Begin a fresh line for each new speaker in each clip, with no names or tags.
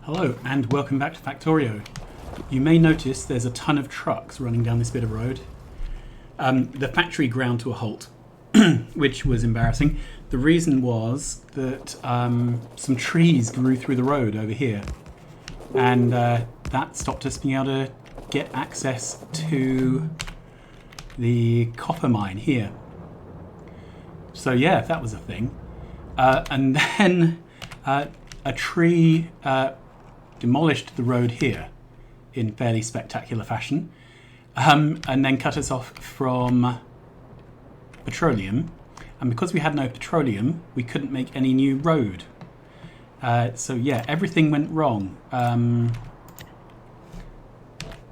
Hello and welcome back to Factorio. You may notice there's a ton of trucks running down this bit of road. The factory ground to a halt, which was embarrassing. The reason was that some trees grew through the road over here, and that stopped us being able to get access to the copper mine here. So yeah, that was a thing. And then a tree demolished the road here in fairly spectacular fashion, and then cut us off from petroleum. And because we had no petroleum, we couldn't make any new road. So yeah, everything went wrong.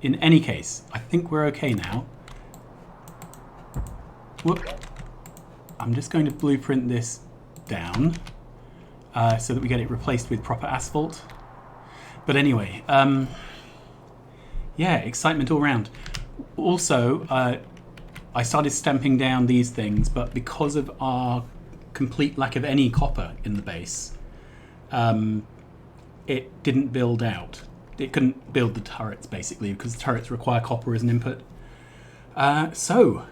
In any case, I think we're okay now. Whoop. I'm just going to blueprint this down so that we get it replaced with proper asphalt. But anyway, yeah, excitement all round. Also, I started stamping down these things, but because of our complete lack of any copper in the base, it didn't build out. It couldn't build the turrets, basically, because the turrets require copper as an input. So,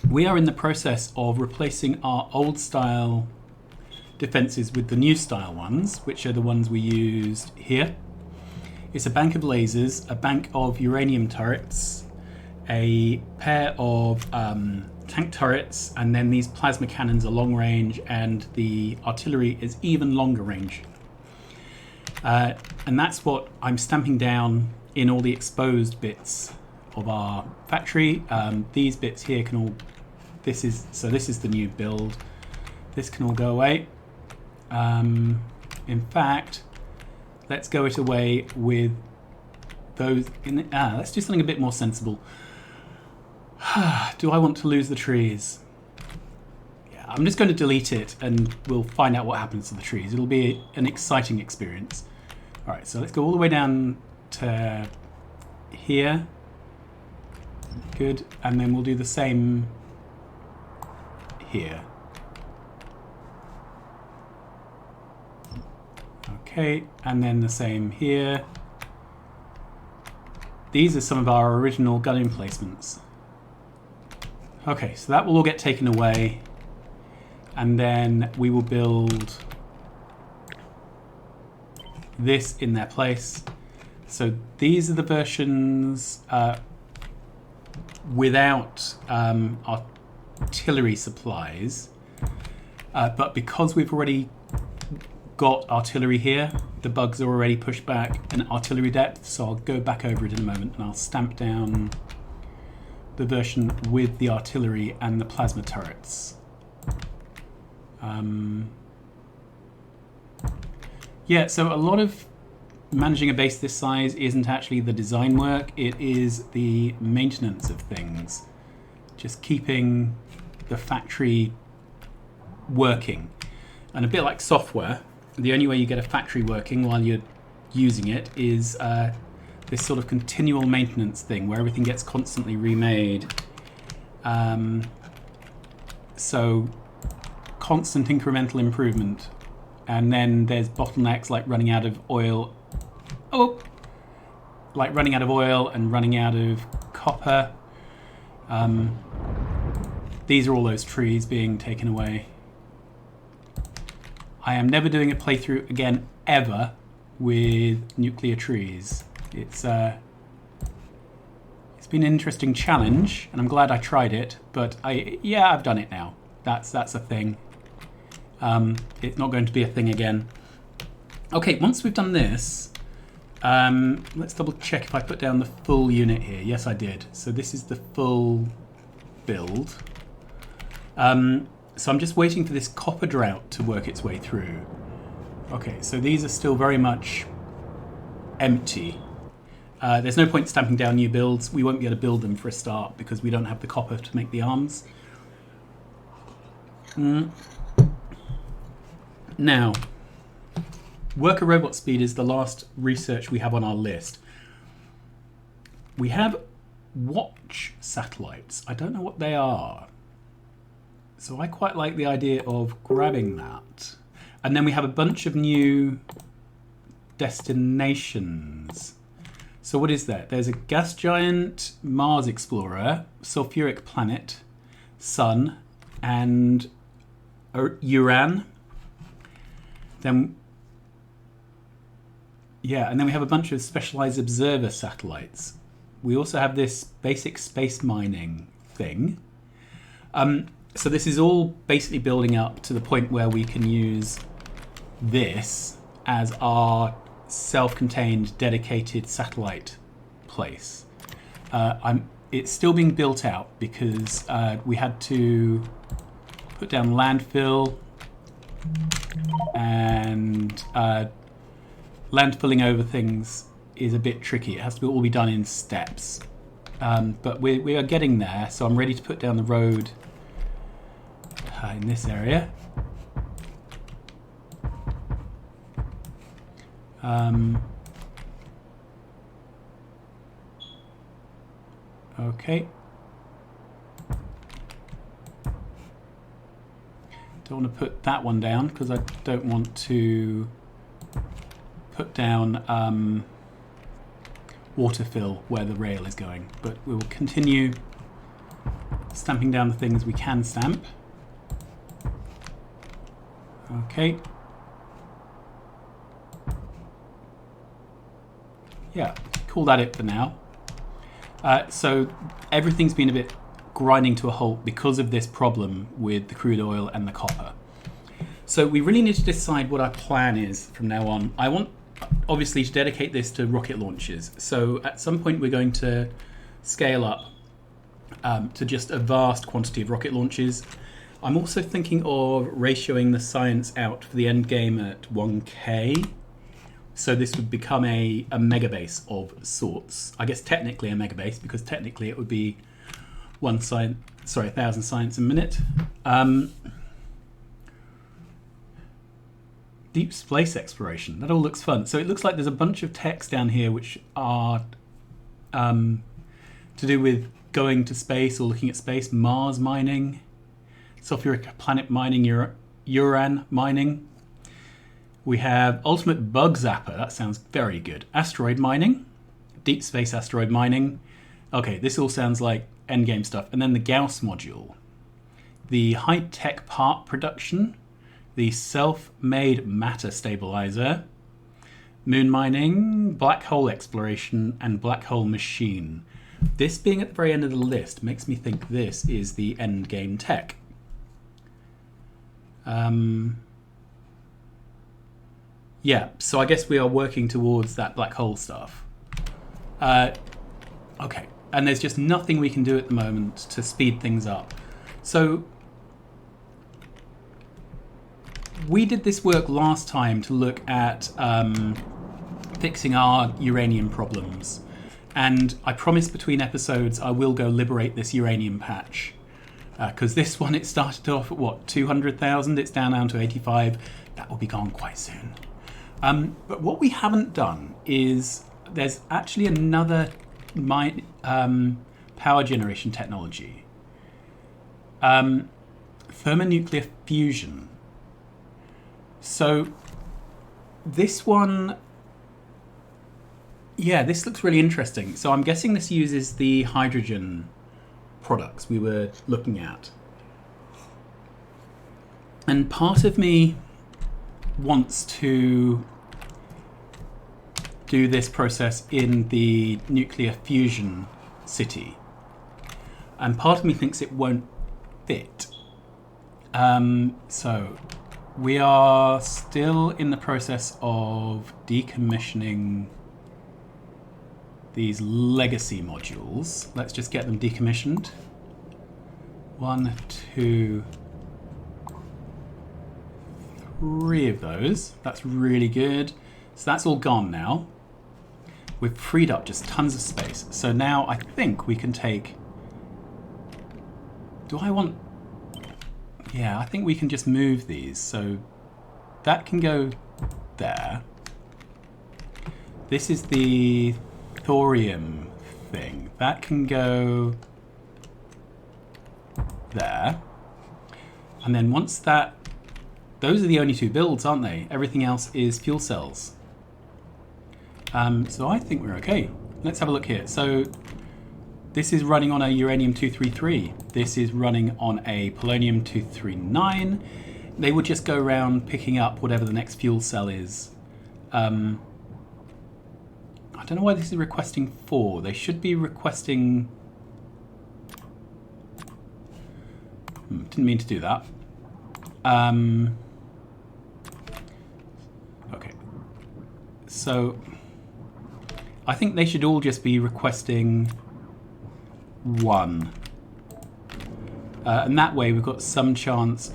we are in the process of replacing our old style defences with the new style ones, which are the ones we used here. It's a bank of lasers, a bank of uranium turrets, a pair of tank turrets, and then these plasma cannons are long range, and the artillery is even longer range. And that's what I'm stamping down in all the exposed bits of our factory. These bits here can all... This is the new build. This can all go away. In fact, let's go it away with those. Let's do something a bit more sensible. Do I want to lose the trees? Yeah, I'm just going to delete it and we'll find out what happens to the trees. It'll be an exciting experience. All right, so let's go all the way down to here. Good, and then we'll do the same here. Okay, and then the same here. These are some of our original gun emplacements. Okay, so that will all get taken away, and then we will build this in their place. So these are the versions without artillery supplies, but because we've already got artillery here, the bugs are already pushed back an artillery depth, so I'll go back over it in a moment and I'll stamp down the version with the artillery and the plasma turrets. Yeah, so a lot of managing a base this size isn't actually the design work, it is the maintenance of things. Just keeping the factory working. And a bit like software, the only way you get a factory working while you're using it is this sort of continual maintenance thing where everything gets constantly remade. So constant incremental improvement. And then there's bottlenecks like running out of oil. Like running out of oil and running out of copper. These are all those trees being taken away. I am never doing a playthrough again, ever, with nuclear trees. It's been an interesting challenge, and I'm glad I tried it, but I've done it now. That's a thing. It's not going to be a thing again. Okay, once we've done this, let's double check if I put down the full unit here. Yes, I did. So this is the full build. So I'm just waiting for this copper drought to work its way through. Okay, so these are still very much empty. There's no point stamping down new builds. We won't be able to build them for a start because we don't have the copper to make the arms. Now, worker robot speed is the last research we have on our list. We have watch satellites. I don't know what they are. So I quite like the idea of grabbing that. And then we have a bunch of new destinations. So what is that? There's a gas giant, Mars explorer, sulfuric planet, Sun, and Uran. Then, yeah, and then we have a bunch of specialized observer satellites. We also have this basic space mining thing. So this is all basically building up to the point where we can use this as our self-contained dedicated satellite place. It's still being built out because we had to put down landfill, and landfilling over things is a bit tricky. It has to all be done in steps. But we are getting there, so I'm ready to put down the road in this area. Okay. Don't want to put that one down because I don't want to put down water fill where the rail is going. But we will continue stamping down the things we can stamp. Okay. Yeah, call that it for now. So everything's been a bit grinding to a halt because of this problem with the crude oil and the copper. So we really need to decide what our plan is from now on. I want, obviously, to dedicate this to rocket launches. So at some point we're going to scale up to just a vast quantity of rocket launches. I'm also thinking of ratioing the science out for the end game at 1K. So this would become a megabase of sorts. I guess technically a megabase, because technically it would be 1,000 science a minute. Deep space exploration. That all looks fun. So it looks like there's a bunch of techs down here which are to do with going to space or looking at space. Mars mining, sulfuric planet mining, Uran mining. We have ultimate bug zapper. That sounds very good. Asteroid mining, deep space asteroid mining. Okay, this all sounds like endgame stuff. And then the Gauss module, the high-tech part production, the self-made matter stabilizer, moon mining, black hole exploration, and black hole machine. This being at the very end of the list makes me think this is the endgame tech. Yeah, so I guess we are working towards that black hole stuff. Okay, and there's just nothing we can do at the moment to speed things up. So we did this work last time to look at fixing our uranium problems. And I promise between episodes I will go liberate this uranium patch. Because this one, it started off at what, 200,000? It's down now to 85. That will be gone quite soon. But what we haven't done is there's actually another power generation technology. Thermonuclear fusion. So this one, yeah, this looks really interesting. So I'm guessing this uses the hydrogen products we were looking at. And part of me wants to do this process in the nuclear fusion city. And part of me thinks it won't fit. So we are still in the process of decommissioning these legacy modules. Let's just get them decommissioned. 1, 2, 3 of those. That's really good. So that's all gone now. We've freed up just tons of space. So now I think we can take... Do I want... Yeah, I think we can just move these. So that can go there. This is the thorium thing. That can go there. And then once that those are the only two builds, aren't they? Everything else is fuel cells. So I think we're okay. Let's have a look here. So this is running on a uranium-233. This is running on a polonium-239. They would just go around picking up whatever the next fuel cell is. I don't know why this is requesting 4. They should be requesting... didn't mean to do that. Okay. So I think they should all just be requesting 1. And that way we've got some chance...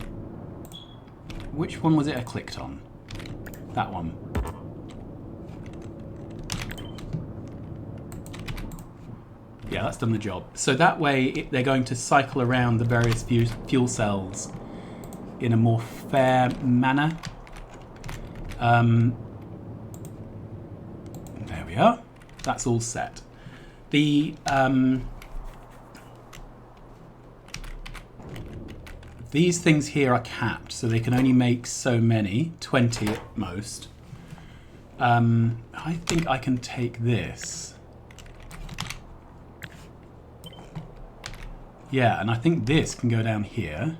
Which one was it I clicked on? That one. Yeah, that's done the job. So that way they're going to cycle around the various fuel cells in a more fair manner. There we are. That's all set. The these things here are capped, so they can only make so many, 20 at most. I think I can take this. Yeah, and I think this can go down here.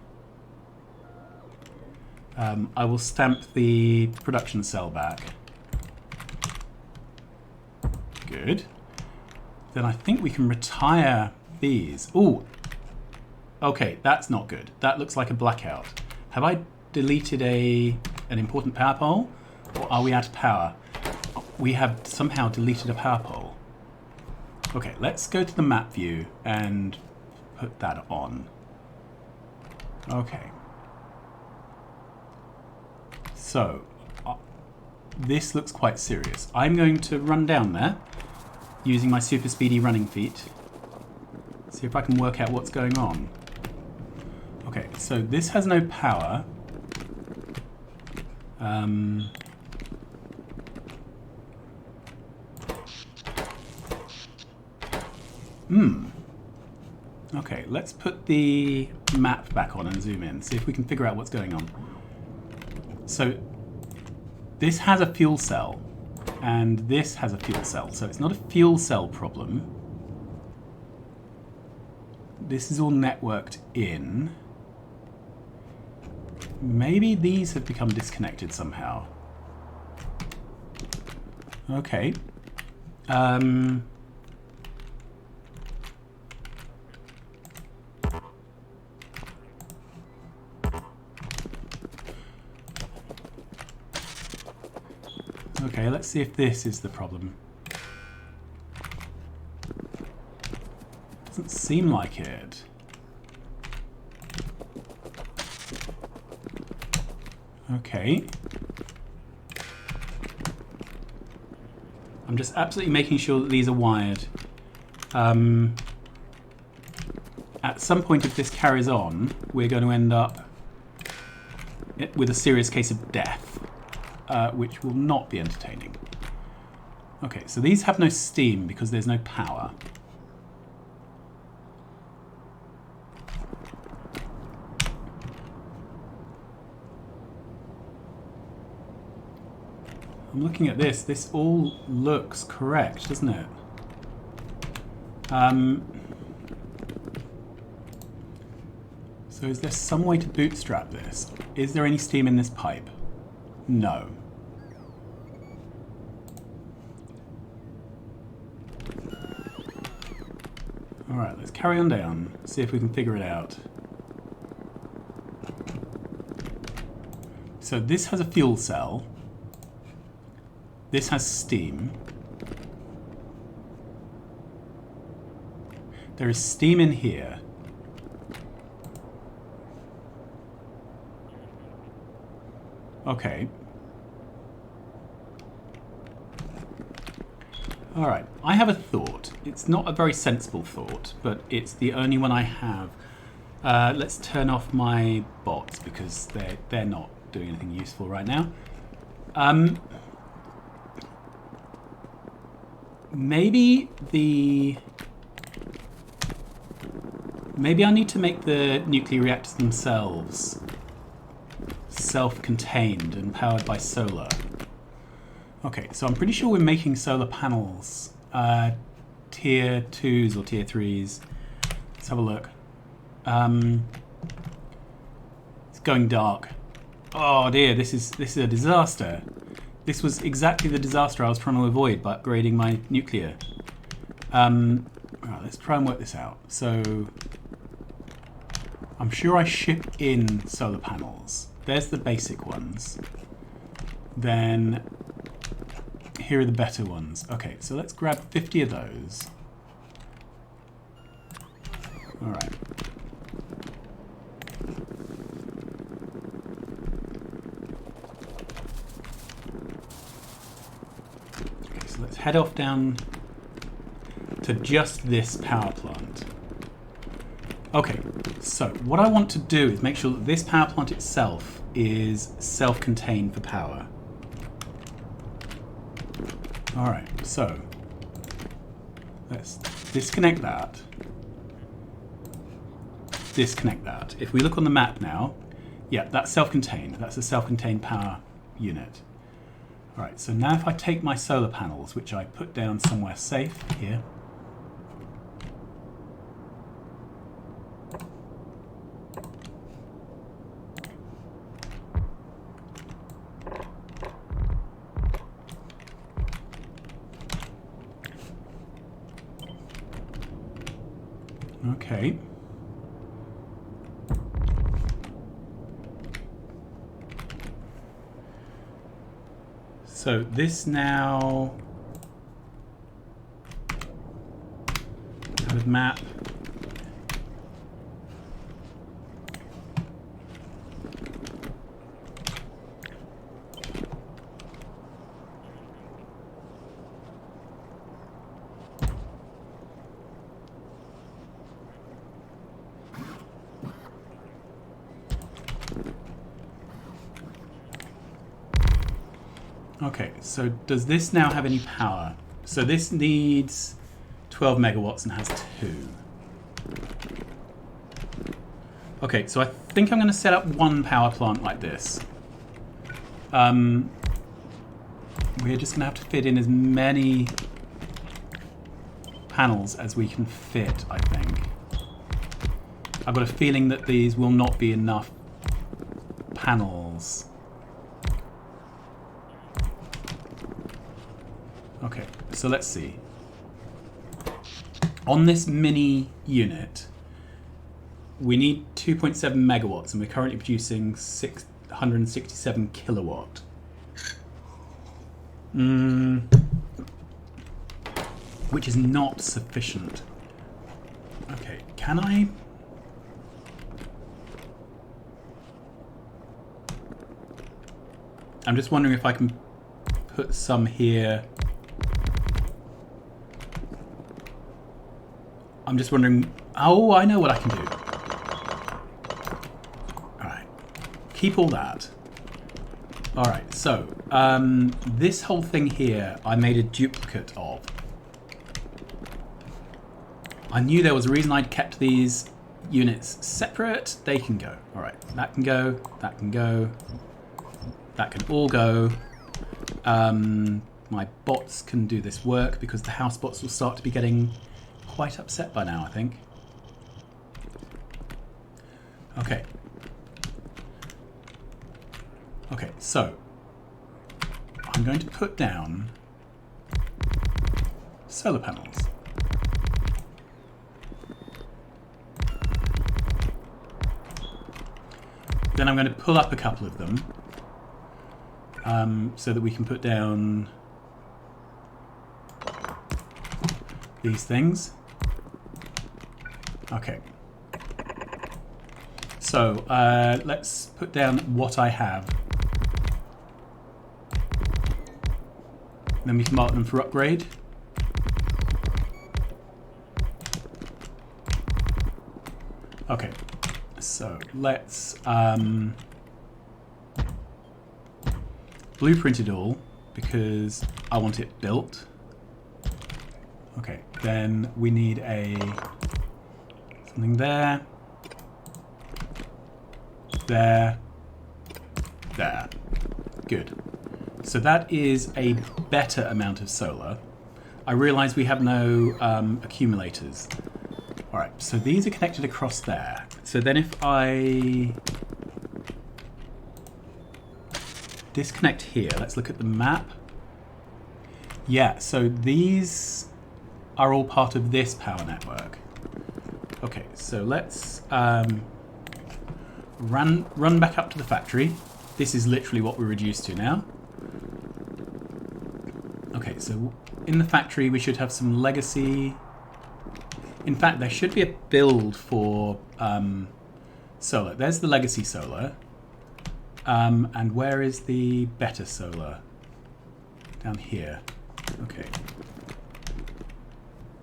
I will stamp the production cell back. Good. Then I think we can retire these. Ooh. Okay, that's not good. That looks like a blackout. Have I deleted an important power pole? Or are we out of power? We have somehow deleted a power pole. Okay, let's go to the map view and put that on. Okay. So, this looks quite serious. I'm going to run down there using my super speedy running feet. See if I can work out what's going on. Okay, so this has no power. Okay, let's put the map back on and zoom in. See if we can figure out what's going on. So this has a fuel cell and this has a fuel cell. So it's not a fuel cell problem. This is all networked in. Maybe these have become disconnected somehow. Okay. Okay, let's see if this is the problem. Doesn't seem like it. Okay. I'm just absolutely making sure that these are wired. At some point, if this carries on, we're going to end up with a serious case of death, which will not be entertaining. Okay, so these have no steam because there's no power. I'm looking at this. This all looks correct, doesn't it? So is there some way to bootstrap this? Is there any steam in this pipe? No. Alright, let's carry on down. See if we can figure it out. So this has a fuel cell. This has steam. There is steam in here. Okay. Alright, I have a thought. It's not a very sensible thought, but it's the only one I have. Let's turn off my bots because they're not doing anything useful right now. Maybe I need to make the nuclear reactors themselves self-contained and powered by solar. Okay, so I'm pretty sure we're making solar panels. Tier 2s or tier 3s. Let's have a look. It's going dark. Oh dear, this is a disaster. This was exactly the disaster I was trying to avoid by upgrading my nuclear. Right, let's try and work this out. So I'm sure I ship in solar panels. There's the basic ones. Then here are the better ones. Okay, so let's grab 50 of those. All right. Okay, so let's head off down to just this power plant. Okay, so what I want to do is make sure that this power plant itself is self-contained for power. Alright, so let's disconnect that. Disconnect that. If we look on the map now, yeah, that's self-contained. That's a self-contained power unit. Alright, so now if I take my solar panels, which I put down somewhere safe here, okay. So this now kind of map. Okay, so does this now have any power? So this needs 12 megawatts and has 2. Okay, so I think I'm going to set up one power plant like this. We're just going to have to fit in as many panels as we can fit, I think. I've got a feeling that these will not be enough panels. Okay, so let's see. On this mini unit, we need 2.7 megawatts, and we're currently producing 667 kilowatt. Which is not sufficient. Okay, can I... I'm just wondering if I can put some here. I'm just wondering... Oh, I know what I can do. Alright. Keep all that. Alright, so, this whole thing here, I made a duplicate of. I knew there was a reason I'd kept these units separate. They can go. Alright, that can go, that can go, that can all go. My bots can do this work because the house bots will start to be getting quite upset by now, I think. Okay. Okay, so I'm going to put down solar panels. Then I'm going to pull up a couple of them so that we can put down these things. Okay. So let's put down what I have. Then we can mark them for upgrade. Okay. So let's blueprint it all because I want it built. Okay, then we need something there, there, There. Good. So that is a better amount of solar. I realise we have no accumulators. Alright, so these are connected across there. So then if I disconnect here, let's look at the map. Yeah, so these are all part of this power network. Okay, so let's run back up to the factory. This is literally what we're reduced to now. Okay, so in the factory we should have some legacy. In fact, there should be a build for solar. There's the legacy solar. And where is the better solar? Down here. Okay.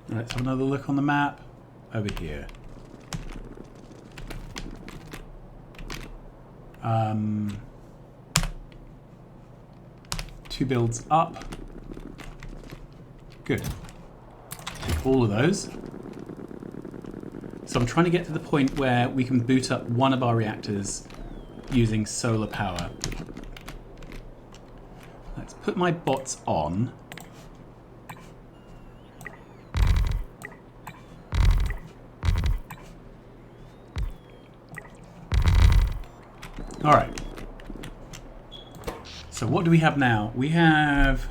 Let's have another look on the map. Over here. Two builds up. Good. Take all of those. So I'm trying to get to the point where we can boot up one of our reactors using solar power. Let's put my bots on. All right. So what do we have now? We have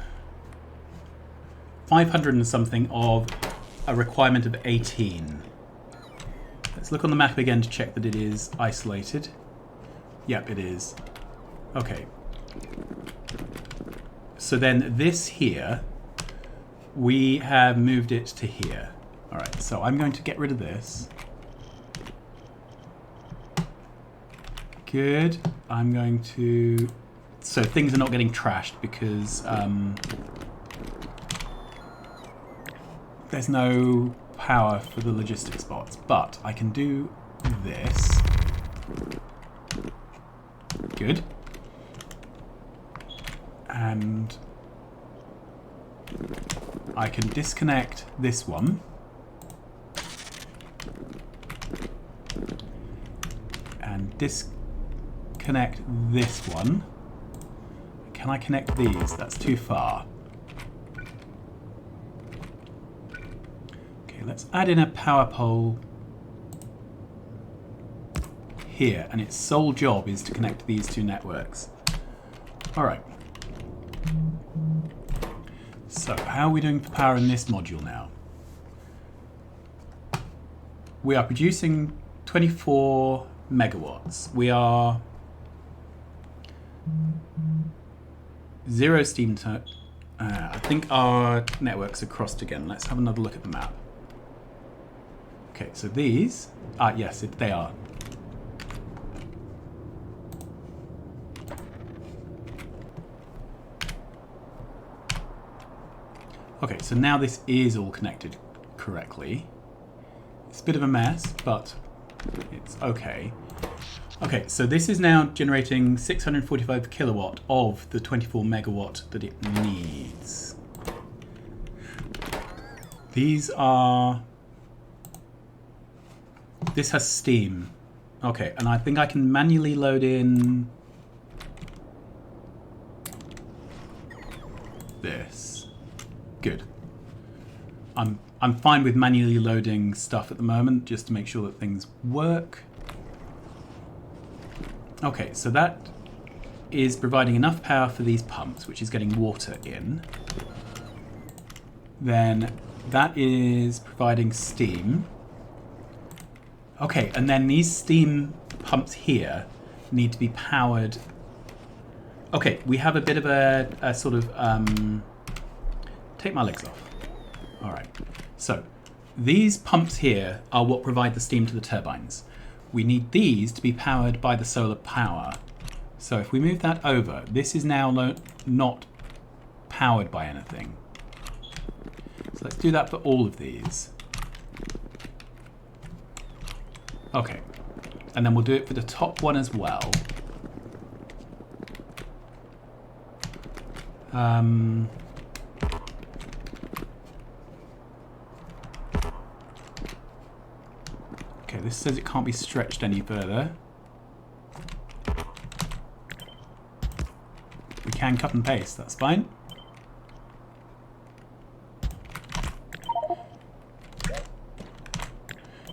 500 and something of a requirement of 18. Let's look on the map again to check that it is isolated. Yep, it is. Okay. So then this here, we have moved it to here. All right, so I'm going to get rid of this. Good. I'm going to... So things are not getting trashed because there's no power for the logistics bots. But I can do this. Good. And I can disconnect this one. And disconnect this one. Can I connect these? That's too far. Okay, let's add in a power pole here, and its sole job is to connect these two networks. All right. So how are we doing for power in this module now? We are producing 24 megawatts. We are zero steam. I think our networks are crossed again. Let's have another look at the map. Okay, so these, yes, they are. Okay, so now this is all connected correctly. It's a bit of a mess, but it's okay. Okay, so this is now generating 645 kilowatt of the 24 megawatt that it needs. These are... This has steam. Okay, and I think I can manually load in this. Good. I'm fine with manually loading stuff at the moment, just to make sure that things work. Okay, so that is providing enough power for these pumps, which is getting water in. Then that is providing steam. Okay, and then these steam pumps here need to be powered. Okay, we have a bit of a sort of... take my legs off. All right. So these pumps here are what provide the steam to the turbines. We need these to be powered by the solar power. So if we move that over, this is now not powered by anything. So let's do that for all of these. Okay. And then we'll do it for the top one as well. Okay, this says it can't be stretched any further. can cut and paste, that's fine.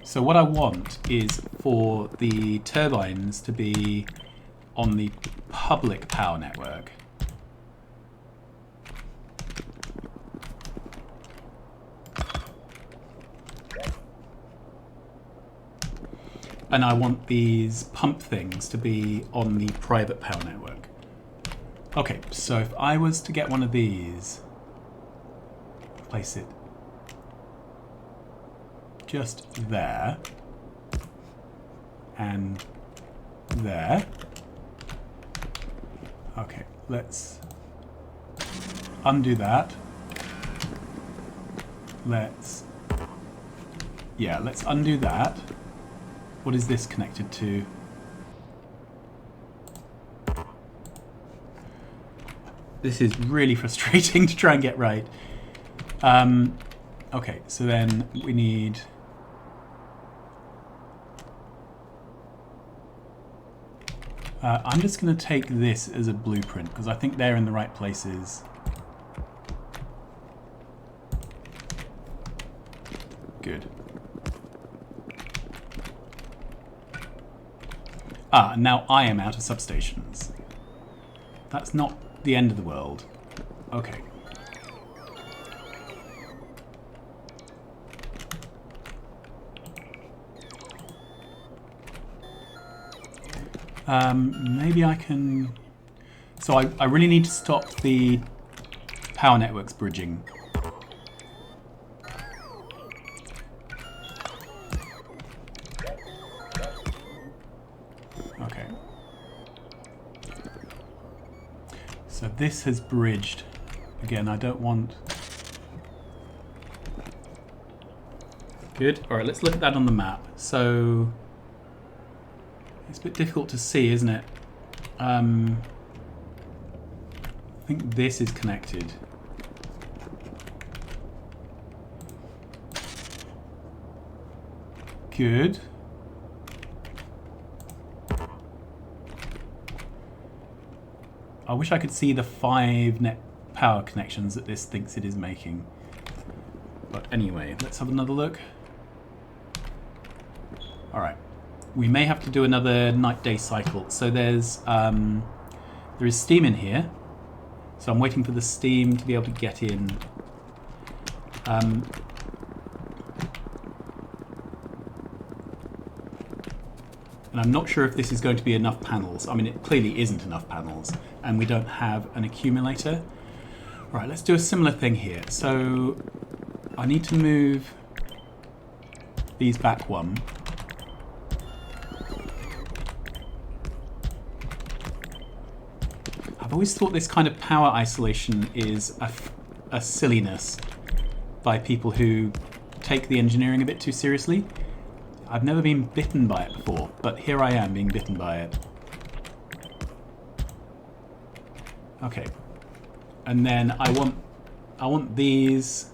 So what I want is for the turbines to be on the public power network. And I want these pump things to be on the private power network. Okay, so if I was to get one of these, place it just there, and there. Okay, let's undo that. Let's undo that. What is this connected to? This is really frustrating to try and get right. Okay, so then we need... I'm just going to take this as a blueprint because I think they're in the right places. Good. Ah, now I am out of substations. That's not the end of the world. Okay. Maybe I can... So I really need to stop the power networks bridging. Okay. So this has bridged. Again, I don't want... Good. Alright, let's look at that on the map. So... It's a bit difficult to see, isn't it? I think this is connected. Good. I wish I could see the 5 net power connections that this thinks it is making. But anyway, let's have another look. Alright. We may have to do another night-day cycle. So there is steam in here. So I'm waiting for the steam to be able to get in. And I'm not sure if this is going to be enough panels. I mean, it clearly isn't enough panels, and we don't have an accumulator. Right, let's do a similar thing here. So I need to move these back one. I've always thought this kind of power isolation is a silliness by people who take the engineering a bit too seriously. I've never been bitten by it before, but here I am being bitten by it. Okay. And then I want these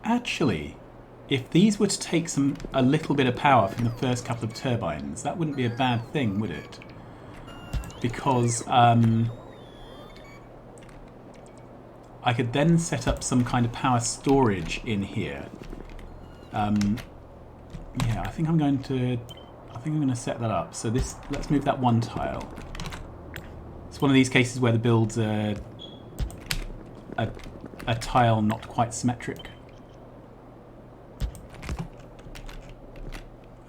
actually, if these were to take a little bit of power from the first couple of turbines, that wouldn't be a bad thing, would it? Because I could then set up some kind of power storage in here. Yeah, I think I'm going to set that up. So let's move that one tile. It's one of these cases where the build's a tile not quite symmetric.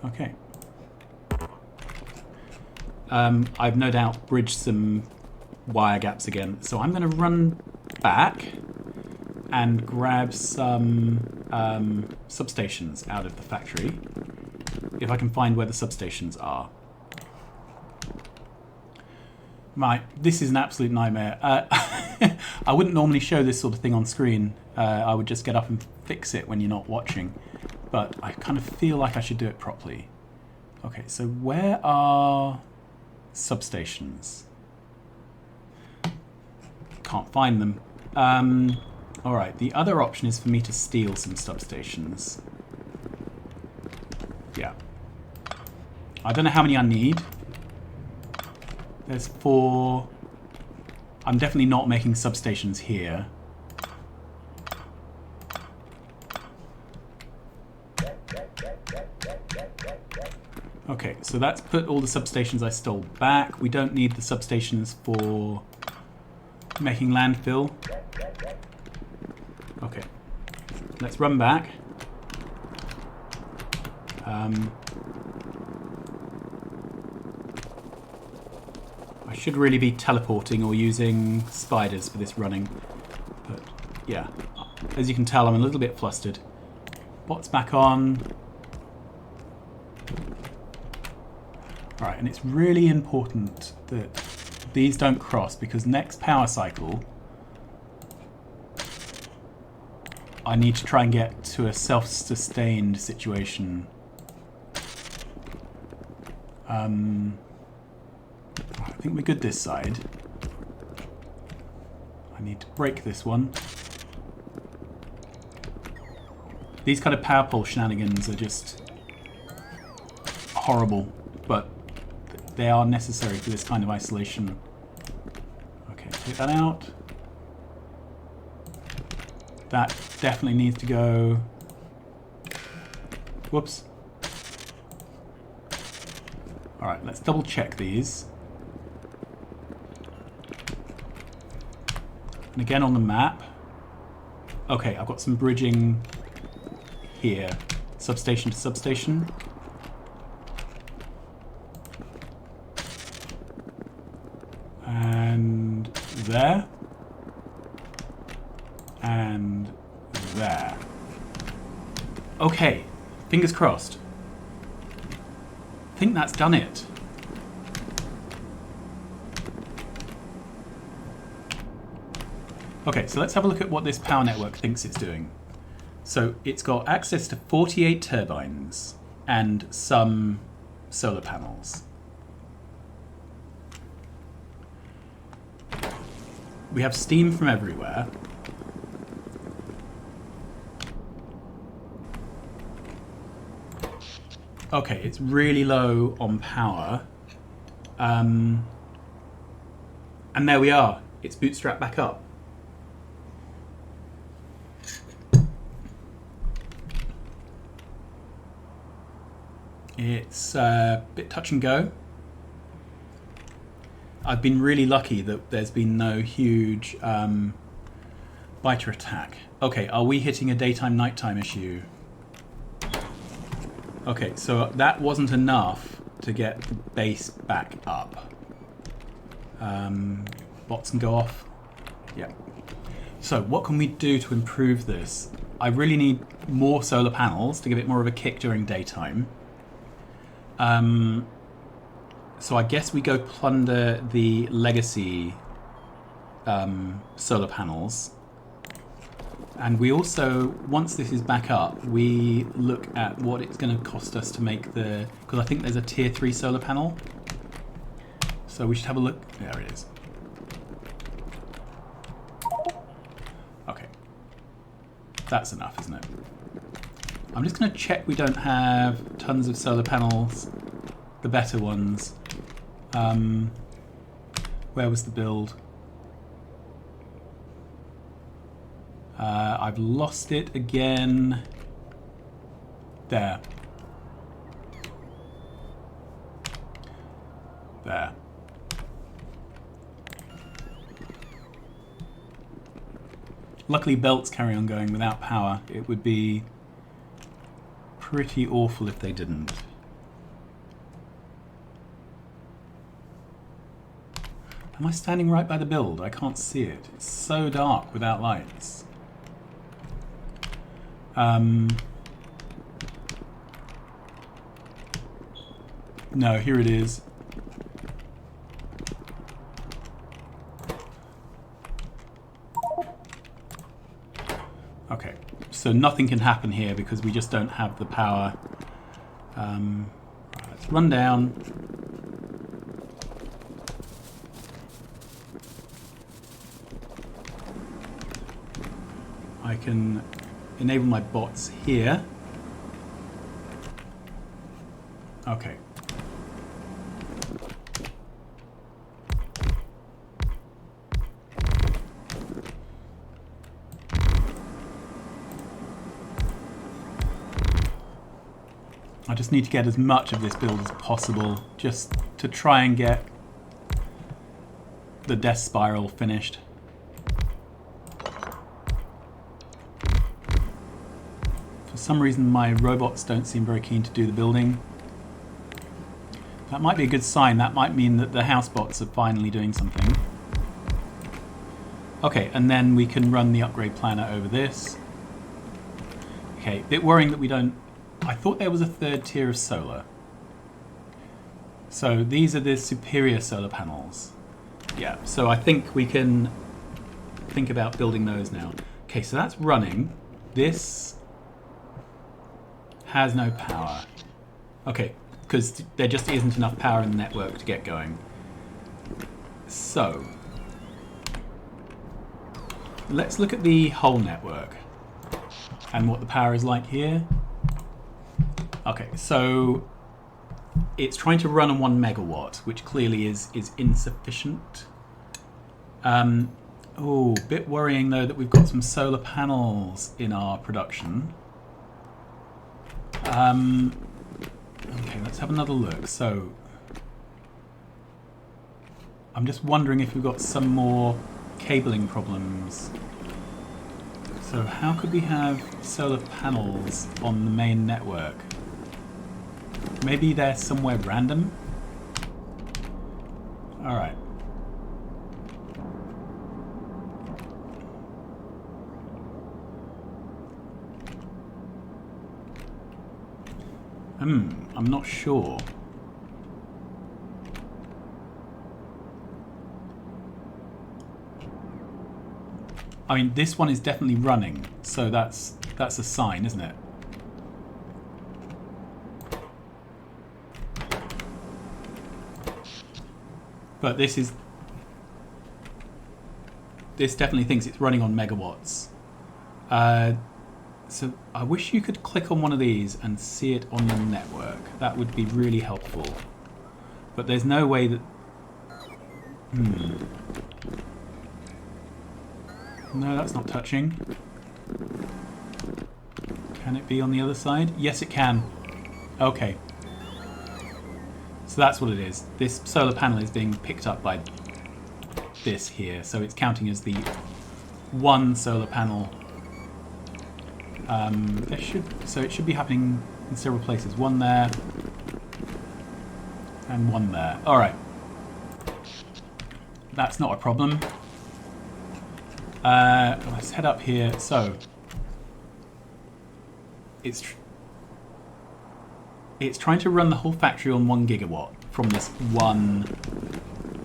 Okay. I've no doubt bridged some wire gaps again. So I'm going to run back and grab some substations out of the factory, if I can find where the substations are. Right, this is an absolute nightmare. I wouldn't normally show this sort of thing on screen. I would just get up and fix it when you're not watching. But I kind of feel like I should do it properly. Okay, so where are substations? Can't find them. Alright, the other option is for me to steal some substations. Yeah. I don't know how many I need. There's 4. I'm definitely not making substations here. Okay, so that's put all the substations I stole back. We don't need the substations for making landfill. Okay, let's run back. I should really be teleporting or using spiders for this running. But yeah, as you can tell, I'm a little bit flustered. Bot's back on. Alright, and it's really important that these don't cross, because next power cycle I need to try and get to a self-sustained situation. I think we're good this side. I need to break this one. These kind of power pole shenanigans are just horrible, but they are necessary for this kind of isolation. Okay, take that out. That definitely needs to go. Whoops. Alright, let's double check these. And again on the map. Okay, I've got some bridging here. Substation to substation. And there. And there. Okay, fingers crossed. I think that's done it. Okay, so let's have a look at what this power network thinks it's doing. So it's got access to 48 turbines and some solar panels. We have steam from everywhere. Okay, it's really low on power. And there we are. It's bootstrapped back up. It's a bit touch and go. I've been really lucky that there's been no huge biter attack. Okay, are we hitting a daytime-nighttime issue? Okay, so that wasn't enough to get the base back up. Bots can go off. Yeah. So what can we do to improve this? I really need more solar panels to give it more of a kick during daytime. So I guess we go plunder the legacy solar panels. And we also, once this is back up, we look at what it's going to cost us to make the... Because I think there's a tier 3 solar panel. So we should have a look. There it is. Okay. That's enough, isn't it? I'm just going to check we don't have tons of solar panels. The better ones. Where was the build? I've lost it again. There. There. Luckily belts carry on going without power. It would be pretty awful if they didn't. Am I standing right by the build? I can't see it. It's so dark without lights. No, here it is. Okay, so nothing can happen here because we just don't have the power. Let's run down. I can enable my bots here. Okay. I just need to get as much of this build as possible just to try and get the death spiral finished. For some reason my robots don't seem very keen to do the building. That might be a good sign. That might mean that the house bots are finally doing something. Okay, and then we can run the upgrade planner over this. Okay, bit worrying that we don't... I thought there was a third tier of solar. So these are the superior solar panels. Yeah, so I think we can think about building those now. Okay, so that's running. This has no power. Okay, because there just isn't enough power in the network to get going. So let's look at the whole network and what the power is like here. Okay, so it's trying to run on 1 megawatt, which clearly is insufficient. Oh, bit worrying though that we've got some solar panels in our production. Okay, let's have another look. So I'm just wondering if we've got some more cabling problems. So how could we have solar panels on the main network? Maybe they're somewhere random? Alright. I'm not sure. I mean, this one is definitely running, so that's a sign, isn't it? But this definitely thinks it's running on megawatts. So I wish you could click on one of these and see it on the network. That would be really helpful. But there's no way that... No, that's not touching. Can it be on the other side? Yes, it can. Okay. So that's what it is. This solar panel is being picked up by this here. So it's counting as the 1 solar panel. So it should be happening in several places. 1 there. And 1 there. Alright. That's not a problem. Let's head up here. So it's trying to run the whole factory on 1 gigawatt from this 1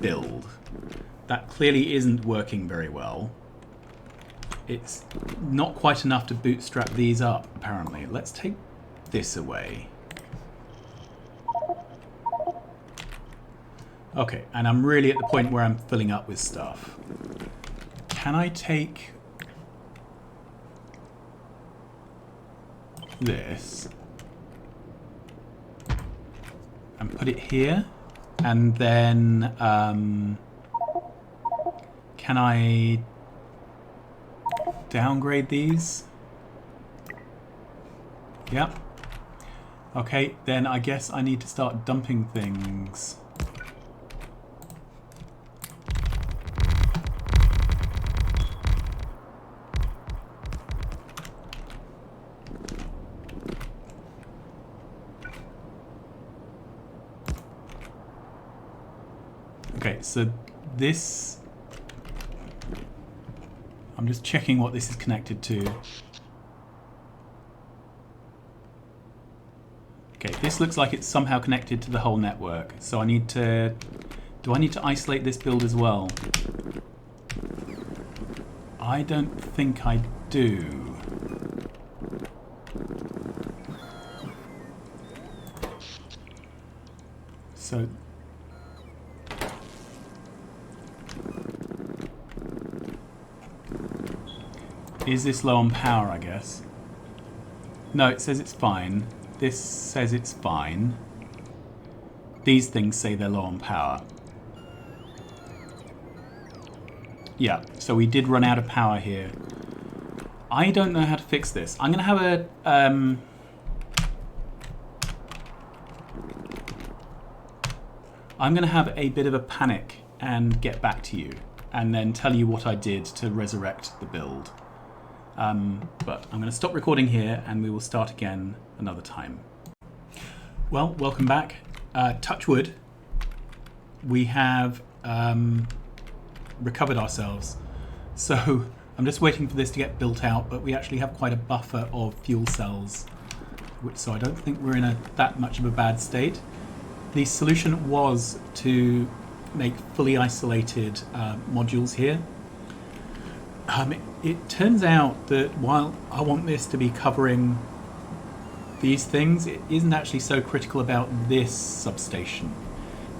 build. That clearly isn't working very well. It's not quite enough to bootstrap these up, apparently. Let's take this away. Okay, and I'm really at the point where I'm filling up with stuff. Can I take this and put it here? And then can I downgrade these? Yep. Okay, then I guess I need to start dumping things. Okay, so this... I'm just checking what this is connected to. Okay, this looks like it's somehow connected to the whole network. So I need to... Do I need to isolate this build as well? I don't think I do. So... Is this low on power, I guess? No, it says it's fine. This says it's fine. These things say they're low on power. Yeah, so we did run out of power here. I don't know how to fix this. I'm going to have a... I'm going to have a bit of a panic and get back to you, and then tell you what I did to resurrect the build. But I'm going to stop recording here, and we will start again another time. Well, welcome back. Touch wood. We have recovered ourselves. So I'm just waiting for this to get built out, but we actually have quite a buffer of fuel cells, so I don't think we're in that much of a bad state. The solution was to make fully isolated modules here. It turns out that while I want this to be covering these things, it isn't actually so critical about this substation.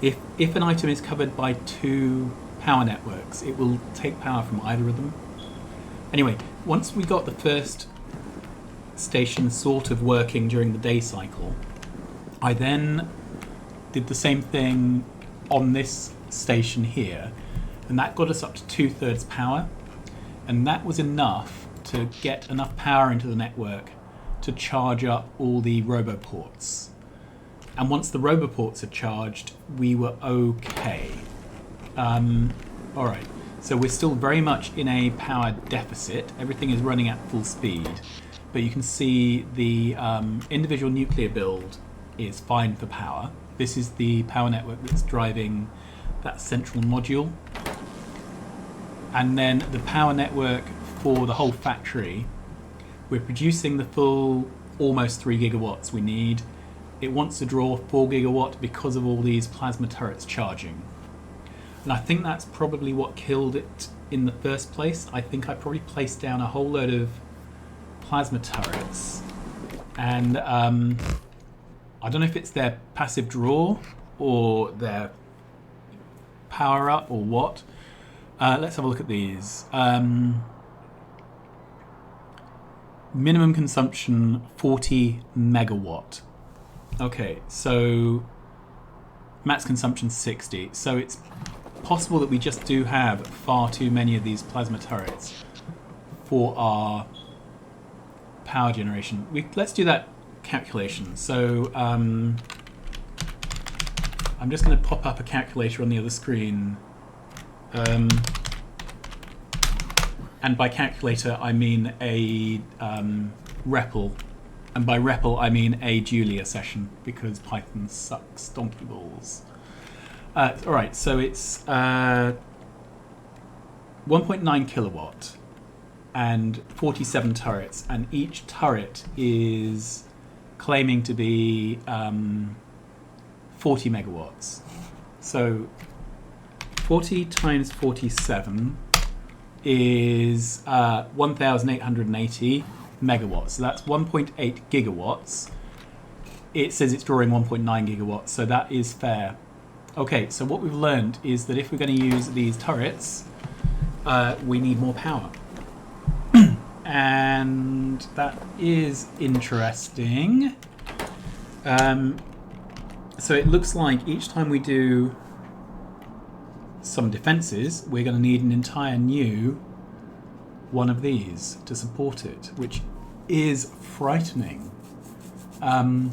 If an item is covered by 2 power networks, it will take power from either of them. Anyway, once we got the first station sort of working during the day cycle, I then did the same thing on this station here, and that got us up to 2/3 power, and that was enough to get enough power into the network to charge up all the roboports. And once the roboports are charged, we were okay. Alright, so we're still very much in a power deficit. Everything is running at full speed, but you can see the individual nuclear build is fine for power. This is the power network that's driving that central module. And then the power network for the whole factory, we're producing the full almost 3 gigawatts we need. It wants to draw 4 gigawatt because of all these plasma turrets charging. And I think that's probably what killed it in the first place. I think I probably placed down a whole load of plasma turrets. And I don't know if it's their passive draw or their power up or what. Let's have a look at these. Minimum consumption 40 megawatt. Okay, so max consumption 60. So it's possible that we just do have far too many of these plasma turrets for our power generation. Let's do that calculation. So I'm just going to pop up a calculator on the other screen. And by calculator I mean a REPL, and by REPL I mean a Julia session, because Python sucks donkey balls. Alright, so it's 1.9 kilowatt and 47 turrets, and each turret is claiming to be 40 megawatts. So 40 times 47 is 1,880 megawatts. So that's 1.8 gigawatts. It says it's drawing 1.9 gigawatts, so that is fair. Okay, so what we've learned is that if we're going to use these turrets, we need more power. And that is interesting. So it looks like each time we do some defenses, we're going to need an entire new one of these to support it, which is frightening. And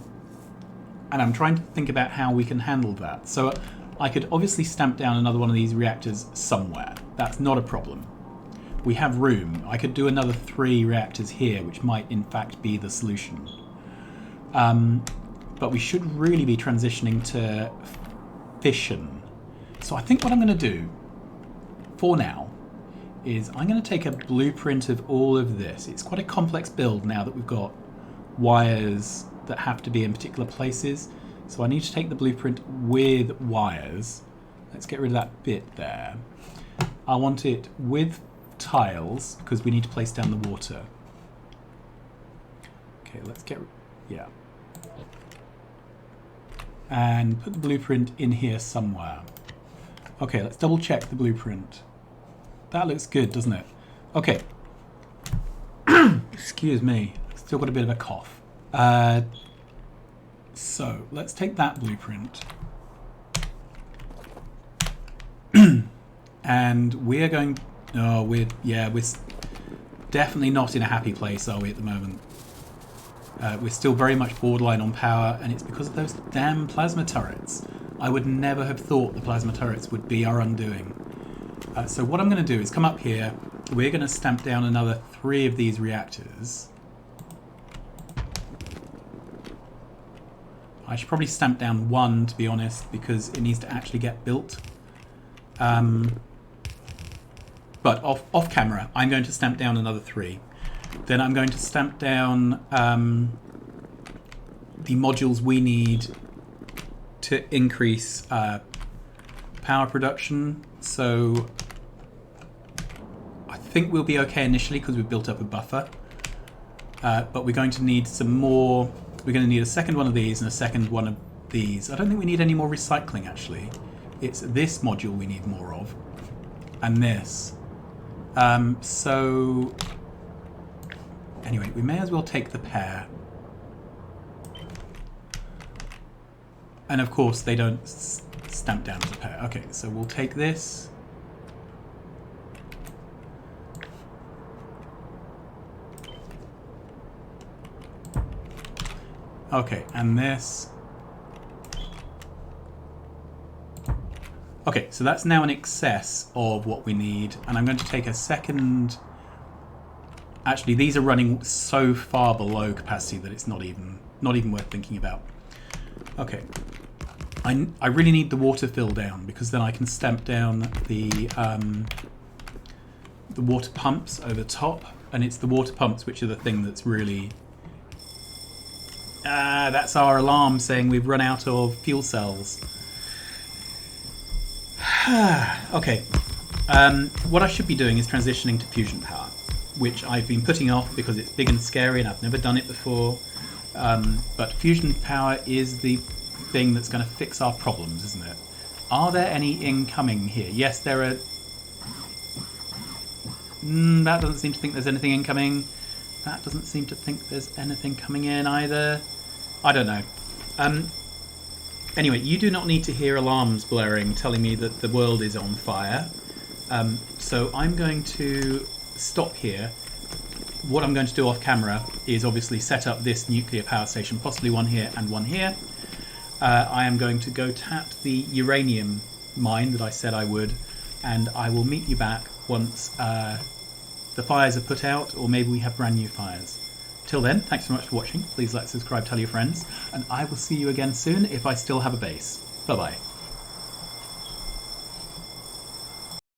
I'm trying to think about how we can handle that. So I could obviously stamp down another one of these reactors somewhere. That's not a problem. We have room. I could do another 3 reactors here, which might in fact be the solution. But we should really be transitioning to fission. So I think what I'm going to do for now is I'm going to take a blueprint of all of this. It's quite a complex build now that we've got wires that have to be in particular places. So I need to take the blueprint with wires. Let's get rid of that bit there. I want it with tiles because we need to place down the water. Okay, let's get, yeah. And put the blueprint in here somewhere. Okay, let's double check the blueprint. That looks good, doesn't it? Okay. Excuse me, still got a bit of a cough. So let's take that blueprint. And we're going... Oh, we're definitely not in a happy place, are we, at the moment? We're still very much borderline on power, and it's because of those damn plasma turrets. I would never have thought the plasma turrets would be our undoing. So what I'm going to do is come up here. We're going to stamp down another 3 of these reactors. I should probably stamp down 1, to be honest, because it needs to actually get built. But off camera, I'm going to stamp down another 3. Then I'm going to stamp down the modules we need to increase power production. So I think we'll be okay initially because we've built up a buffer. But we're going to need some more. We're going to need a second one of these and a second one of these. I don't think we need any more recycling, actually. It's this module we need more of. And this. So anyway, we may as well take the pair. And of course, they don't stamp down as a pair. Okay, so we'll take this. Okay, and this. Okay, so that's now in excess of what we need, and I'm going to take a second... Actually, these are running so far below capacity that it's not even worth thinking about. Okay, I really need the water fill down, because then I can stamp down the water pumps over top, and it's the water pumps which are the thing that's really... that's our alarm saying we've run out of fuel cells. Okay, what I should be doing is transitioning to fusion power, which I've been putting off because it's big and scary and I've never done it before. But fusion power is the thing that's going to fix our problems, isn't it? Are there any incoming here? Yes, there are. That doesn't seem to think there's anything incoming. That doesn't seem to think there's anything coming in either. I don't know. Anyway, you do not need to hear alarms blaring telling me that the world is on fire. So I'm going to stop here. What I'm going to do off camera is obviously set up this nuclear power station, possibly one here and one here. I am going to go tap the uranium mine that I said I would, and I will meet you back once the fires are put out, or maybe we have brand new fires. Till then, thanks so much for watching. Please like, subscribe, tell your friends, and I will see you again soon if I still have a base. Bye-bye.